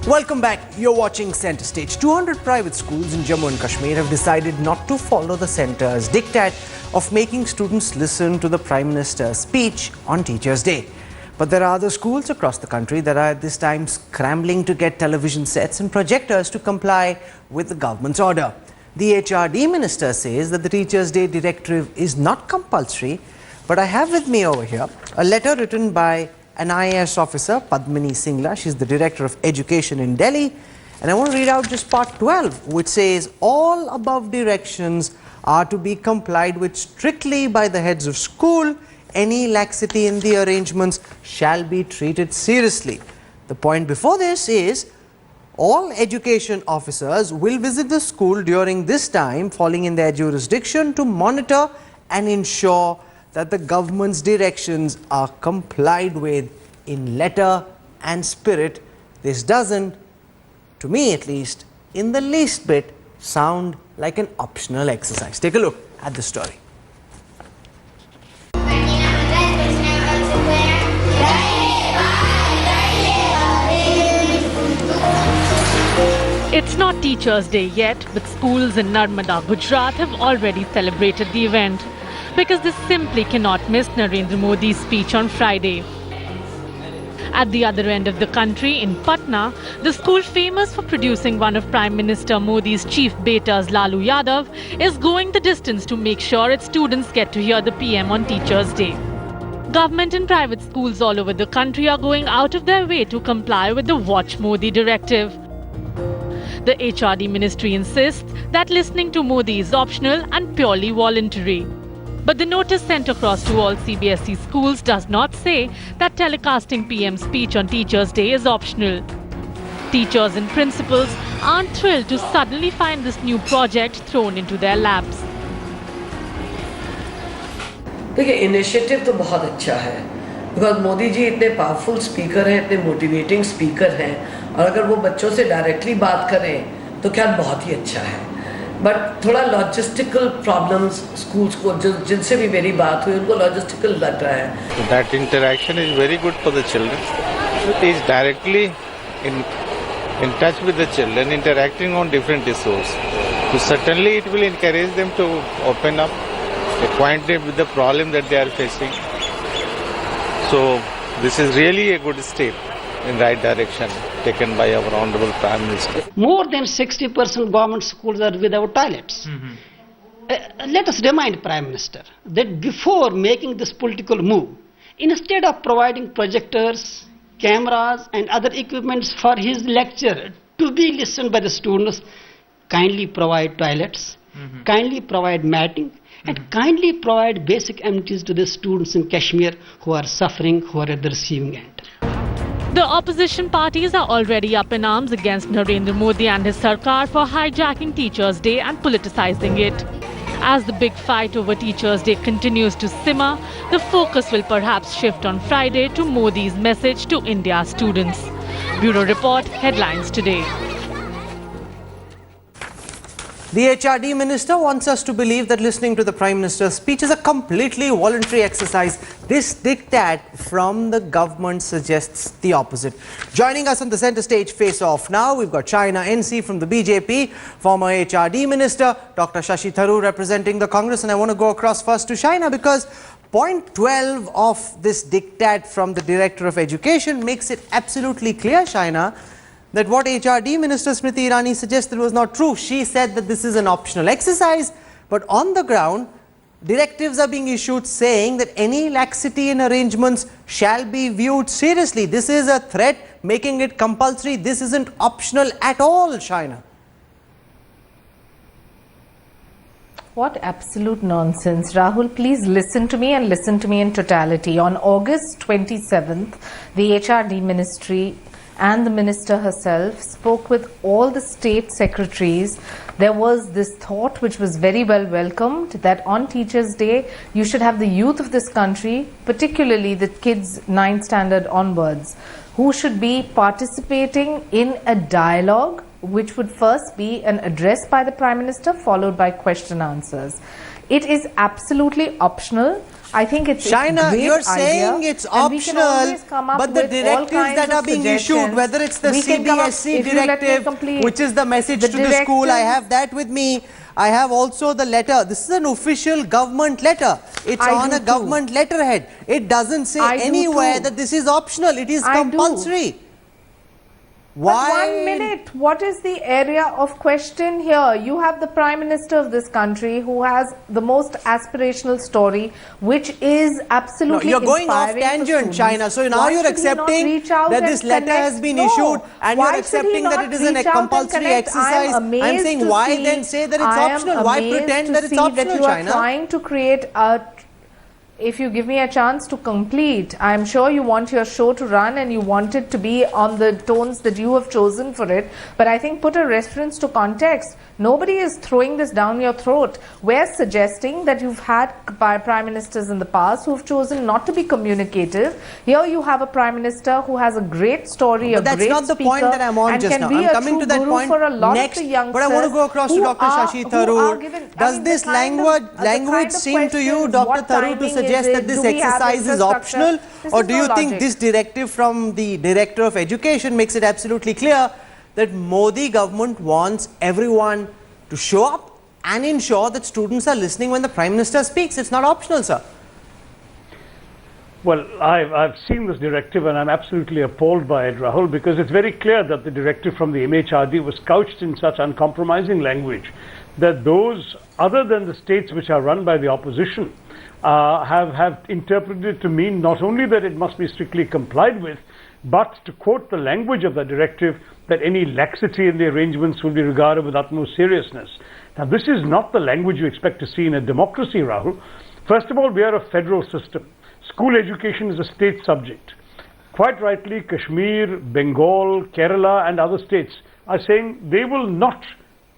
Welcome back. You're watching Centre Stage. 200 private schools in Jammu and Kashmir have decided not to follow the centre's diktat of making students listen to the Prime Minister's speech on Teachers' Day. But there are other schools across the country that are at this time scrambling to get television sets and projectors to comply with the government's order. The HRD Minister says that the Teachers' Day directive is not compulsory, but I have with me over here a letter written by an IAS officer, Padmini Singla. She's the Director of Education in Delhi. And I want to read out just part 12, which says, all above directions are to be complied with strictly by the heads of school. Any laxity in the arrangements shall be treated seriously. The point before this is, all education officers will visit the school during this time, falling in their jurisdiction, to monitor and ensure that the government's directions are complied with in letter and spirit. This doesn't, to me at least, in the least bit, sound like an optional exercise. Take a look at the story. It's not Teachers' Day yet, but schools in Narmada, Gujarat have already celebrated the event, because they simply cannot miss Narendra Modi's speech on Friday. At the other end of the country, in Patna, the school famous for producing one of Prime Minister Modi's chief betas, Lalu Yadav, is going the distance to make sure its students get to hear the PM on Teachers' Day. Government and private schools all over the country are going out of their way to comply with the Watch Modi directive. The HRD Ministry insists that listening to Modi is optional and purely voluntary. But the notice sent across to all CBSE schools does not say that telecasting PM's speech on Teachers' Day is optional. Teachers and principals aren't thrilled to suddenly find this new project thrown into their laps. देखिए, initiative तो बहुत अच्छा है, because Modi ji इतने powerful speaker हैं, इतने motivating speaker हैं, और अगर वो बच्चों से डायरेक्टली बात करें तो क्या बहुत ही अच्छा है. बट थोड़ा लॉजिस्टिकल प्रॉब्लम्स स्कूल्स को जिनसे भी मेरी बात हुई उनको लॉजिस्टिकल लग रहा है. That interaction is very good for the children. It is directly in touch with the children, interacting on different issues. So certainly it will encourage them to open up, acquainted with the problem that they are facing. So this is really a good step in right direction taken by our Honorable Prime Minister. More than 60% government schools are without toilets. Let us remind Prime Minister that before making this political move, instead of providing projectors, cameras and other equipments for his lecture to be listened by the students, kindly provide toilets, kindly provide matting, and kindly provide basic amenities to the students in Kashmir who are suffering, who are at the receiving end. The opposition parties are already up in arms against Narendra Modi and his Sarkar for hijacking Teachers' Day and politicizing it. As the big fight over Teachers' Day continues to simmer, the focus will perhaps shift on Friday to Modi's message to India's students. Bureau Report, Headlines Today. The HRD Minister wants us to believe that listening to the Prime Minister's speech is a completely voluntary exercise. This diktat from the government suggests the opposite. Joining us on the Centre Stage face-off now, we've got China NC from the BJP, former HRD Minister, Dr. Shashi Tharoor representing the Congress. And I want to go across first to China because point 12 of this diktat from the Director of Education makes it absolutely clear, China, that what HRD Minister Smriti Irani suggested was not true. She said that this is an optional exercise, but on the ground, directives are being issued saying that any laxity in arrangements shall be viewed seriously. This is a threat, making it compulsory. This isn't optional at all, China. What absolute nonsense. Rahul, please listen to me and listen to me in totality. On August 27th, the HRD Ministry and the Minister herself spoke with all the state secretaries. There was this thought which was very well welcomed, that on Teachers' Day you should have the youth of this country, particularly the kids 9th standard onwards, who should be participating in a dialogue which would first be an address by the Prime Minister followed by question answers. It is absolutely optional. I think it's Shaina, a great you're saying idea, it's and we can optional, always come up but the with all directives kinds that of are being issued, suggestions. whether it's the We can come up- CBSE if you let me directive, complete. which is the message The to the school, I directives- have that with me. I have also the letter. This is an official government letter. It's I on do a government letterhead. It doesn't say I do anywhere too. that this is optional. It is I do. compulsory. But 1 minute, what is the area of question here? You have the Prime Minister of this country who has the most aspirational story, which is No, absolutely you're going off inspiring for tangent, students. China. So now Why you're should he not accepting reach out that and this letter has connect? been No. issued and Why you're should he accepting that not it is a reach out and compulsory connect? I am exercise. I'm amazed saying, to why see- then say that it's I am optional? Why amazed pretend to that it's see optional, that you are China? trying to create a... If you give me a chance to complete, I'm sure you want your show to run and you want it to be on the tones that you have chosen for it. But I think put a reference to context. Nobody is throwing this down your throat. We're suggesting that you've had prime ministers in the past who've chosen not to be communicative. Here you have a prime minister who has a great story, But a that's great not the speaker, point that I'm on and just can now. be I'm a coming true to that guru point for a lot next. of the youngsters. But I want to go across to who Dr. are- Shashi who Tharoor. are given- I Does mean, the this kind of- language the seem to you, questions, Dr. what Tharoor, to timing suggest is that it? this Do we have exercise is infrastructure? optional? This Or is do no you think logic. this directive from the Director of Education makes it absolutely clear that Modi government wants everyone to show up and ensure that students are listening when the Prime Minister speaks? It's not optional, sir. Well, I've seen this directive and I'm absolutely appalled by it, Rahul, because it's very clear that the directive from the MHRD was couched in such uncompromising language that those other than the states which are run by the opposition have interpreted it to mean not only that it must be strictly complied with, but to quote the language of the directive, that any laxity in the arrangements will be regarded with utmost seriousness. Now, this is not the language you expect to see in a democracy, Rahul. First of all, we are a federal system. School education is a state subject. Quite rightly, Kashmir, Bengal, Kerala and other states are saying they will not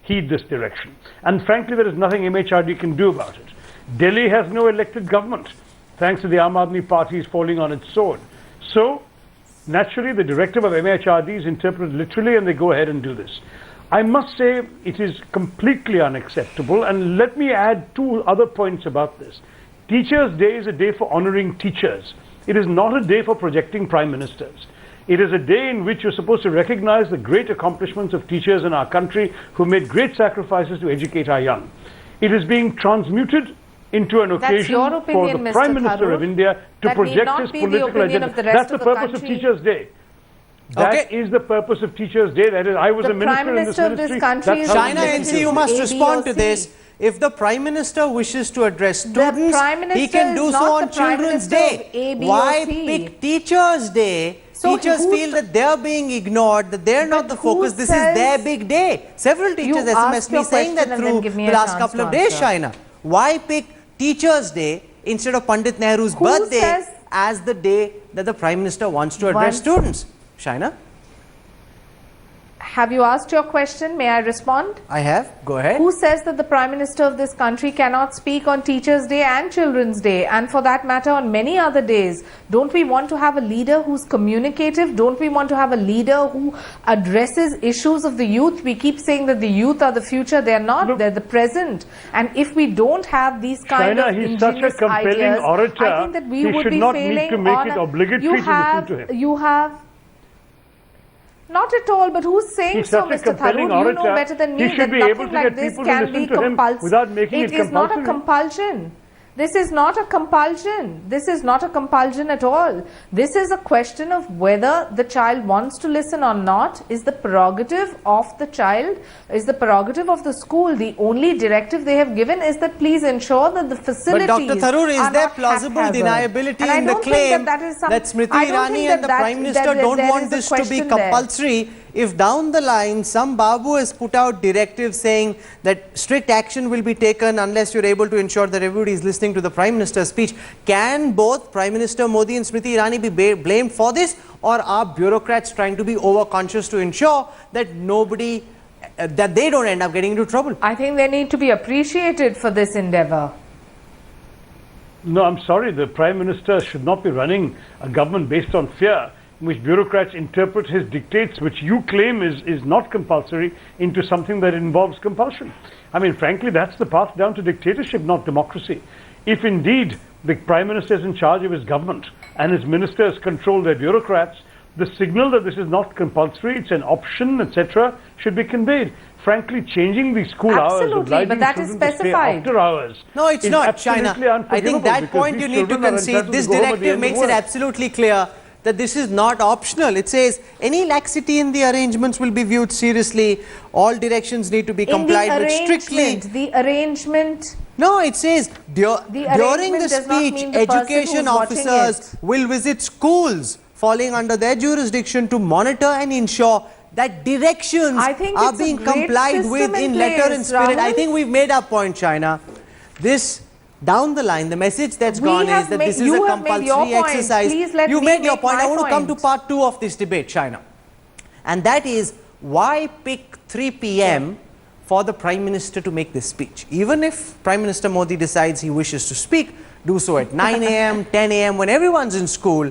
heed this direction. And frankly, there is nothing MHRD can do about it. Delhi has no elected government, thanks to the Aam Aadmi Party falling on its sword. So, naturally, the directive of MHRD is interpreted literally and they go ahead and do this. I must say it is completely unacceptable, and let me add two other points about this. Teachers' Day is a day for honoring teachers. It is not a day for projecting prime ministers. It is a day in which you're supposed to recognize the great accomplishments of teachers in our country who made great sacrifices to educate our young. It is being transmuted into an occasion your opinion, for the Mr. Prime Minister Tharoor. of India to That need project not his be the political opinion agenda. of the rest That's of the the purpose of country. Teachers' Day. That is the purpose of Teachers' Day. That is, I was The a minister Prime in this Minister of this ministry. country That's is how the we China make Minister NC, you it. must A, B, respond or to C. this. If the Prime Minister wishes to address students, Prime Minister he can do is so not on the Prime Children's Minister Day. of A, B, Why or C. pick Teachers' Day? So Teachers who feel that they're being ignored, that they're not But the focus. who This is says- their big day. Several teachers ask SMS me your saying that question and then through give me the a last chance couple of to days, answer. Shaina. Why pick Teachers' Day instead of Pandit Nehru's Who birthday says- as the day that the Prime Minister wants to address One- students? Shaina, Have you asked your question? May I respond? I have. Go ahead. Who says that the Prime Minister of this country cannot speak on Teachers' Day and Children's Day, and for that matter on many other days? Don't we want to have a leader who's communicative? Don't we want to have a leader who addresses issues of the youth? We keep saying that the youth are the future. They're not. Look, they're the present. And if we don't have these kind China, of he's such a ingenious compelling ideas, orator, I think that we he would should be not need failing to make on it a- obligatory you to listen have, to him. You have. Not at all, but who's saying He's so, such a Mr. Tharoor? compelling You know orator, better than me he should that be able nothing to like get this people to can listen be to him compulsory. without making it is not a compulsory. compulsion. This is not a compulsion. This is not a compulsion at all. This is a question of whether the child wants to listen or not is the prerogative of the child, is the prerogative of the school. The only directive they have given is that please ensure that the facilities But Dr. Tharoor, is are there not plausible haphazard. deniability And I in the don't think claim that is some- that Smriti I don't Irani think and the that Prime Minister that don't there want is a this to be question there. compulsory if down the line some Babu has put out directives saying that strict action will be taken unless you're able to ensure that everybody is listening to the Prime Minister's speech? Can both Prime Minister Modi and Smriti Irani be blamed for this, or are bureaucrats trying to be overconscious to ensure that nobody, that they don't end up getting into trouble? I think they need to be appreciated for this endeavor. No, I'm sorry. The Prime Minister should not be running a government based on fear, in which bureaucrats interpret his dictates, which you claim is not compulsory, into something that involves compulsion. I mean, frankly, that's the path down to dictatorship, not democracy. If indeed the Prime Minister is in charge of his government and his ministers control their bureaucrats, the signal that this is not compulsory, it's an option, etc., should be conveyed. Frankly, changing the school hours, obliging but that is children to stay specified. after hours, No, it's is not, China. absolutely I think unforgivable that because point these you need to children are concede. entitled This to go home at the directive end of makes it work. absolutely clear that this is not optional. It says any laxity in the arrangements will be viewed seriously. All directions need to be complied with strictly. The arrangement. No, it says during the arrangement does not speech, mean the person education who's watching officers will visit schools falling under their jurisdiction to monitor and ensure that directions I think are it's a being great complied system with in in letter place, and spirit. I Rahul. think we've made our point, China. This down the line, the message that's We gone is have that made- this is you a have made your compulsory point. exercise. Please let You me made your make point. my I want to come to point. part 2 of this debate, China. And that is why pick 3 p.m. for the Prime Minister to make this speech. Even if Prime Minister Modi decides he wishes to speak, do so at 9 a.m., 10 a.m. when everyone's in school.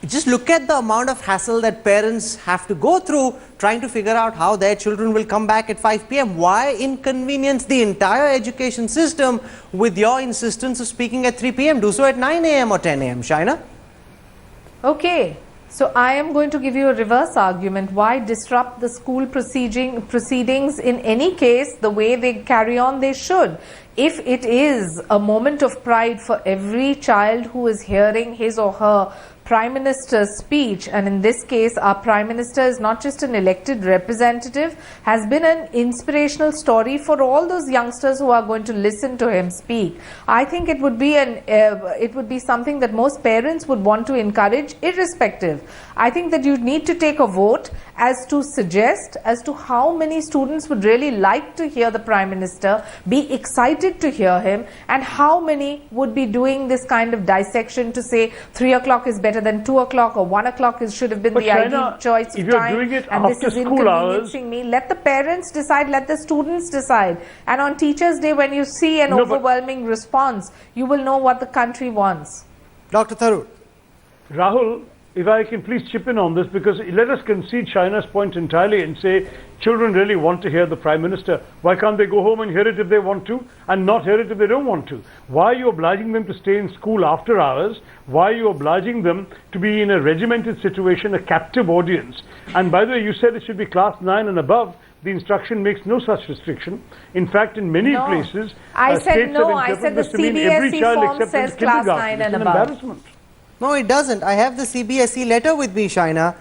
Just look at the amount of hassle that parents have to go through trying to figure out how their children will come back at 5 p.m. Why inconvenience the entire education system with your insistence of speaking at 3 p.m.? Do so at 9 a.m. or 10 a.m., Shaina. Okay, so I am going to give you a reverse argument. Why disrupt the school proceedings? In any case, the way they carry on, they should. If it is a moment of pride for every child who is hearing his or her Prime Minister's speech, and in this case our Prime Minister is not just an elected representative, has been an inspirational story for all those youngsters who are going to listen to him speak. I think it would be something that most parents would want to encourage irrespective. I think that you need to take a vote as to suggest as to how many students would really like to hear the Prime Minister, be excited to hear him, and how many would be doing this kind of dissection to say 3 o'clock is better than 2 o'clock or 1 o'clock should have been But the China, ideal choice of if you're time, doing it and this after is school hours- inconveniencing me. Let the parents decide, let the students decide, and on Teachers' Day when you see an No, but- overwhelming response, you will know what the country wants. Dr. Tharoor. Rahul, if I can please chip in on this, because let us concede China's point entirely and say children really want to hear the Prime Minister. Why can't they go home and hear it if they want to and not hear it if they don't want to? Why are you obliging them to stay in school after hours? Why are you obliging them to be in a regimented situation, a captive audience? And by the way, you said it should be class 9 and above. The instruction makes no such restriction. In fact, in many No. places, I said states no. have I said interpreted the this to mean every CBSE child form except in says class kindergarten. 9 It's and an above. embarrassment. No, it doesn't. I have the CBSE letter with me, Shaina.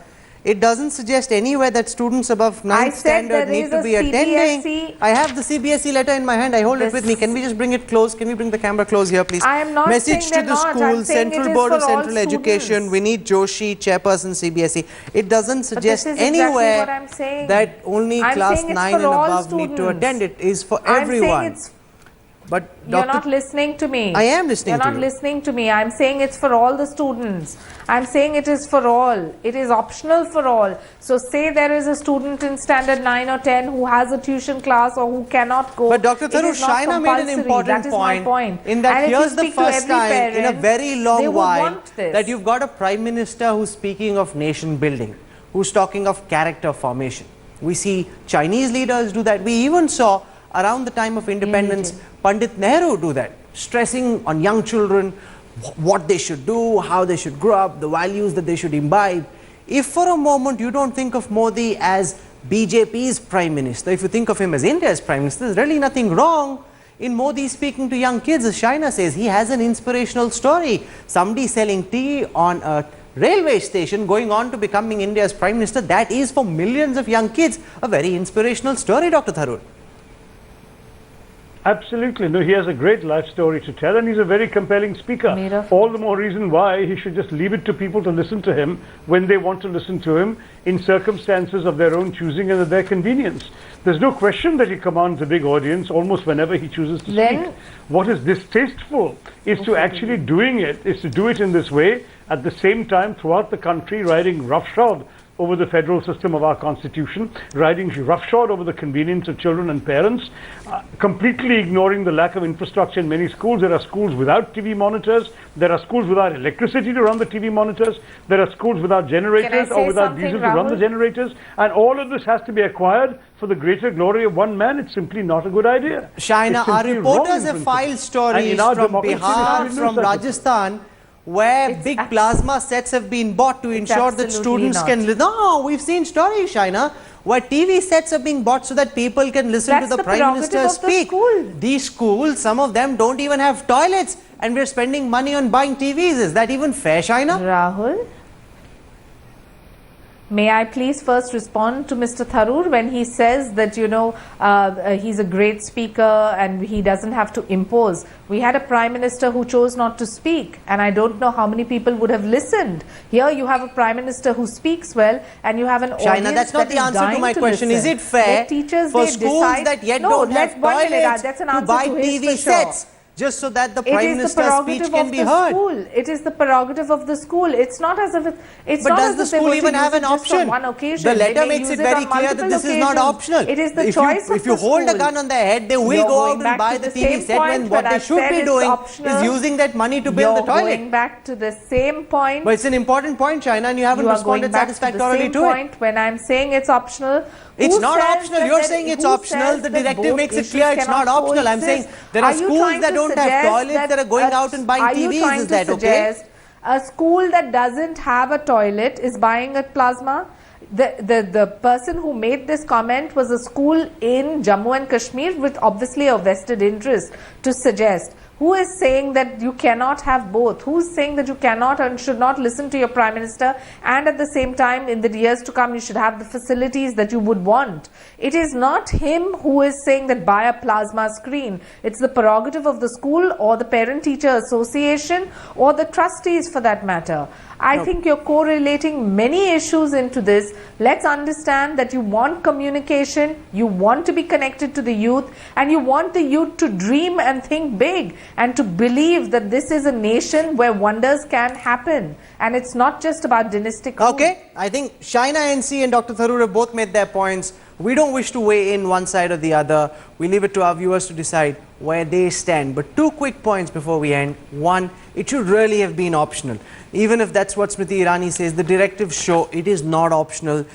It doesn't suggest anywhere that students above 9th said standard there need is to a be attending. CBSE I have the CBSE letter in my hand. I hold it This- with me. Can we just bring it close? Can we bring the camera close here, please? I am not Message saying to they're the not. I'm schools, saying it Central is Board of for all Central Education, students. Vineet Joshi, chairperson CBSE. It doesn't suggest is exactly anywhere what I'm saying. that only I'm class saying it's 9 for and all above need to students. attend. It is for I'm everyone. saying it's But You're Dr. not listening to me. I am listening You're to not you. listening to me. I'm saying it's for all the students. I'm saying it is for all. It is optional for all. So say there is a student in standard 9 or 10 who has a tuition class or who cannot go. But Dr. It Tharoor, is not Shaina made an compulsory. important That is my point in that And if you here's the speak to first every time in a parent, very they long would while want this. that you've got a Prime Minister who's speaking of nation building, who's talking of character formation. We see Chinese leaders do that. We even saw around the time of independence Pandit Nehru do that, stressing on young children what they should do, how they should grow up, the values that they should imbibe. If for a moment you don't think of Modi as BJP's Prime Minister, if you think of him as India's Prime Minister, there's really nothing wrong in Modi speaking to young kids. As Shaina says, he has an inspirational story. Somebody selling tea on a railway station going on to becoming India's Prime Minister, that is for millions of young kids a very inspirational story, Dr. Tharoor. Absolutely. No, he has a great life story to tell, and he's a very compelling speaker. All the more reason why he should just leave it to people to listen to him when they want to listen to him in circumstances of their own choosing and at their convenience. There's no question that he commands a big audience almost whenever he chooses to speak. What is distasteful is to do it in this way at the same time throughout the country riding roughshod over the federal system of our constitution, riding roughshod over the convenience of children and parents, completely ignoring the lack of infrastructure in many schools. There are schools without TV monitors. There are schools without electricity to run the TV monitors. There are schools without generators or without diesel to run the generators. And all of this has to be acquired for the greater glory of one man. It's simply not a good idea. Shaina, our reporters have filed stories from Bihar, from Rajasthan, where big plasma sets have been bought to ensure that students can listen. No, we've seen stories, Shaina, where TV sets are being bought so that people can listen to the Prime Minister speak. These schools, some of them don't even have toilets, and we're spending money on buying TVs. Is that even fair, Shaina? Rahul? May I please first respond to Mr. Tharoor when he says that, you know, he's a great speaker and he doesn't have to impose. We had a Prime Minister who chose not to speak, and I don't know how many people would have listened. Here you have a Prime Minister who speaks well, and you have an audience Shaina, that's not the answer to my question. Is it fair for schools that yet don't have toilets to buy TV sets? Just so that the Prime Minister's speech can be heard. It is the prerogative of the school. It's not as if it's but not does as the if school even have an option? One occasion. The letter makes it very clear that this is not optional. It is the choice of if you hold a gun on their head, they will go out and buy the TV set when what they should be doing is using that money to build the toilet. You're going back to the same point. But it's an important point, Shaina, and you haven't responded satisfactorily to it. When I'm saying it's optional, it's not optional. You're saying it's optional. The directive makes it clear it's not optional. I'm saying there are schools that don't have toilets that are going out and buying TVs. Is that okay? A school that doesn't have a toilet is buying a plasma? The person who made this comment was a school in Jammu and Kashmir with obviously a vested interest to suggest. Who is saying that you cannot have both? Who is saying that you cannot and should not listen to your Prime Minister, and at the same time in the years to come you should have the facilities that you would want? It is not him who is saying that buy a plasma screen. It's the prerogative of the school or the Parent-Teacher Association or the trustees for that matter. I think you're correlating many issues into this. Let's understand that you want communication, you want to be connected to the youth, and you want the youth to dream and think big and to believe that this is a nation where wonders can happen. And it's not just about dynastic rule. Okay, I think Shaina NC and Dr. Tharoor have both made their points. We don't wish to weigh in one side or the other. We leave it to our viewers to decide where they stand. But two quick points before we end. One, it should really have been optional. Even if that's what Smriti Irani says, the directives show it is not optional.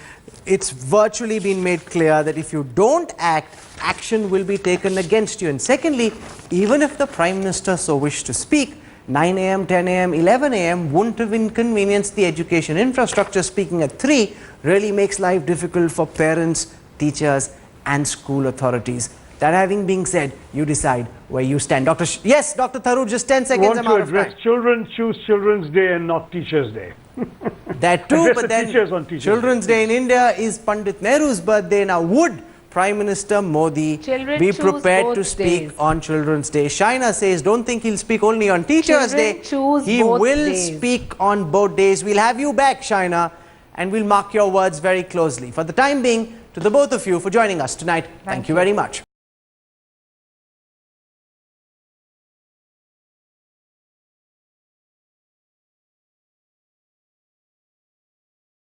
It's virtually been made clear that if you don't act, action will be taken against you. And secondly, even if the Prime Minister so wished to speak, 9 a.m., 10 a.m., 11 a.m. wouldn't have inconvenienced the education infrastructure. Speaking at 3 really makes life difficult for parents, teachers and school authorities. That having been said, you decide where you stand. Yes, Dr. Tharoor, just 10 seconds. Want to address children, choose Children's Day and not Teachers' Day. That too, but then Children's Day in India is Pandit Nehru's birthday. Now, would Prime Minister Modi be prepared to speak on Children's Day? Shaina says, don't think he'll speak only on Teachers' Day. He will speak on both days. We'll have you back, Shaina, and we'll mark your words very closely. For the time being, to the both of you for joining us tonight, thank you very much.